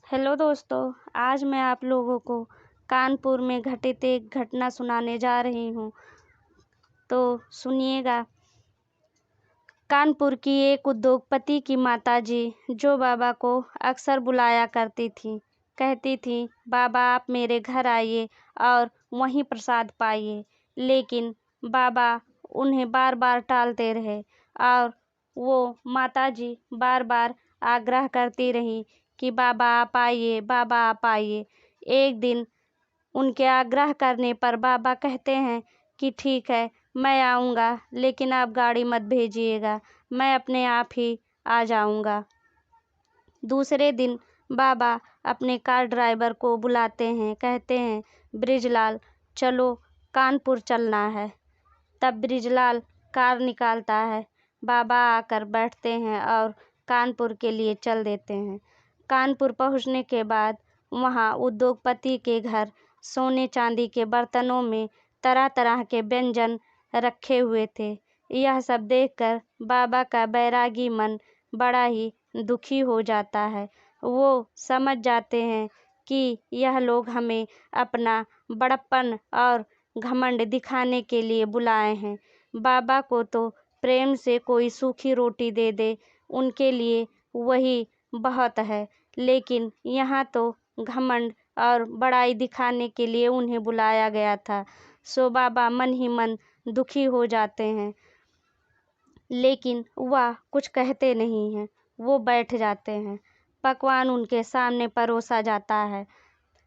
Hello दोस्तों, आज मैं आप लोगों को कानपुर में घटित एक घटना सुनाने जा रही हूँ, तो सुनिएगा। कानपुर की एक उद्योगपति की माताजी जो बाबा को अक्सर बुलाया करती थी, कहती थी, बाबा आप मेरे घर आइए और वहीं प्रसाद पाइए। लेकिन बाबा उन्हें बार बार टालते रहे और वो माताजी बार बार आग्रह करती रही कि बाबा आप आइए, बाबा आप आइए। एक दिन उनके आग्रह करने पर बाबा कहते हैं कि ठीक है, मैं आऊँगा, लेकिन आप गाड़ी मत भेजिएगा, मैं अपने आप ही आ जाऊँगा। दूसरे दिन बाबा अपने कार ड्राइवर को बुलाते हैं, कहते हैं, बृजलाल चलो, कानपुर चलना है। तब बृजलाल कार निकालता है, बाबा आकर बैठते हैं और कानपुर के लिए चल देते हैं। कानपुर पहुंचने के बाद वहां उद्योगपति के घर सोने चांदी के बर्तनों में तरह तरह के व्यंजन रखे हुए थे। यह सब देखकर बाबा का बैरागी मन बड़ा ही दुखी हो जाता है। वो समझ जाते हैं कि यह लोग हमें अपना बड़प्पन और घमंड दिखाने के लिए बुलाए हैं। बाबा को तो प्रेम से कोई सूखी रोटी दे दे, उनके लिए वही बहुत है, लेकिन यहाँ तो घमंड और बड़ाई दिखाने के लिए उन्हें बुलाया गया था। सो बाबा मन ही मन दुखी हो जाते हैं, लेकिन वह कुछ कहते नहीं हैं। वो बैठ जाते हैं। पकवान उनके सामने परोसा जाता है।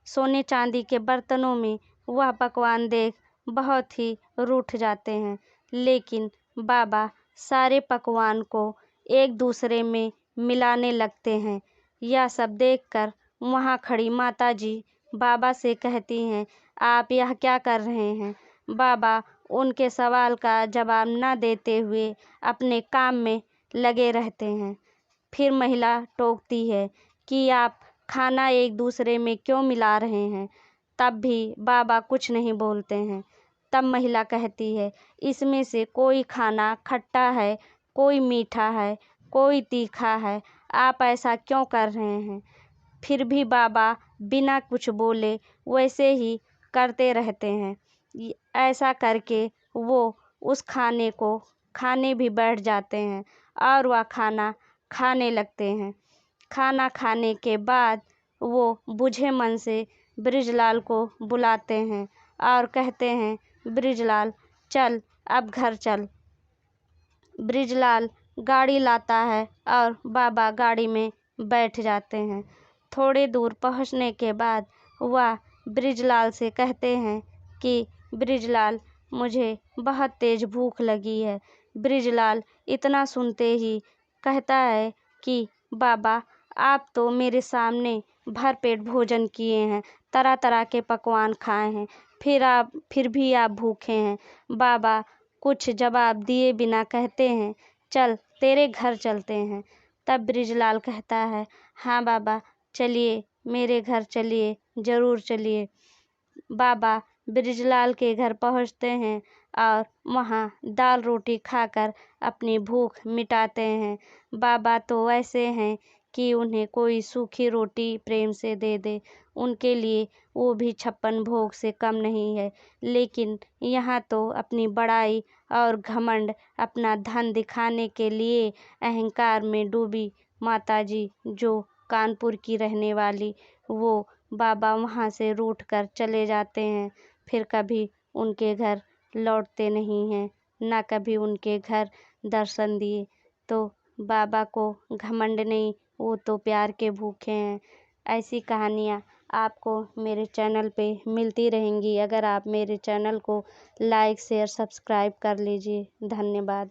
सोने चांदी के बर्तनों में वह पकवान देख बहुत ही रूठ जाते हैं, लेकिन बाबा सारे पकवान को एक दूसरे में मिलाने लगते हैं। यह सब देखकर वहाँ खड़ी माताजी बाबा से कहती हैं, आप यह क्या कर रहे हैं? बाबा उनके सवाल का जवाब न देते हुए अपने काम में लगे रहते हैं। फिर महिला टोकती है कि आप खाना एक दूसरे में क्यों मिला रहे हैं? तब भी बाबा कुछ नहीं बोलते हैं। तब महिला कहती है, इसमें से कोई खाना खट्टा है, कोई मीठा है, कोई तीखा है, आप ऐसा क्यों कर रहे हैं? फिर भी बाबा बिना कुछ बोले वैसे ही करते रहते हैं। ऐसा करके वो उस खाने को खाने भी बैठ जाते हैं और वह खाना खाने लगते हैं। खाना खाने के बाद वो बुझे मन से बृजलाल को बुलाते हैं और कहते हैं, बृजलाल चल, अब घर चल। बृजलाल गाड़ी लाता है और बाबा गाड़ी में बैठ जाते हैं। थोड़े दूर पहुंचने के बाद वह बृजलाल से कहते हैं कि बृजलाल मुझे बहुत तेज भूख लगी है। बृजलाल इतना सुनते ही कहता है कि बाबा आप तो मेरे सामने भरपेट भोजन किए हैं, तरह तरह के पकवान खाए हैं, फिर भी आप भूखे हैं। बाबा कुछ जवाब दिए बिना कहते हैं, चल तेरे घर चलते हैं। तब बृजलाल कहता है, हाँ बाबा चलिए, मेरे घर चलिए, ज़रूर चलिए। बाबा बृजलाल के घर पहुंचते हैं और वहाँ दाल रोटी खाकर अपनी भूख मिटाते हैं। बाबा तो ऐसे हैं कि उन्हें कोई सूखी रोटी प्रेम से दे दे, उनके लिए वो भी 56 भोग से कम नहीं है। लेकिन यहाँ तो अपनी बड़ाई और घमंड, अपना धन दिखाने के लिए अहंकार में डूबी माताजी जो कानपुर की रहने वाली, वो बाबा वहाँ से रूठ कर चले जाते हैं। फिर कभी उनके घर लौटते नहीं हैं, ना कभी उनके घर दर्शन दिए। तो बाबा को घमंड नहीं, वो तो प्यार के भूखे हैं। ऐसी कहानियाँ आपको मेरे चैनल पे मिलती रहेंगी। अगर आप मेरे चैनल को लाइक शेयर सब्सक्राइब कर लीजिए। धन्यवाद।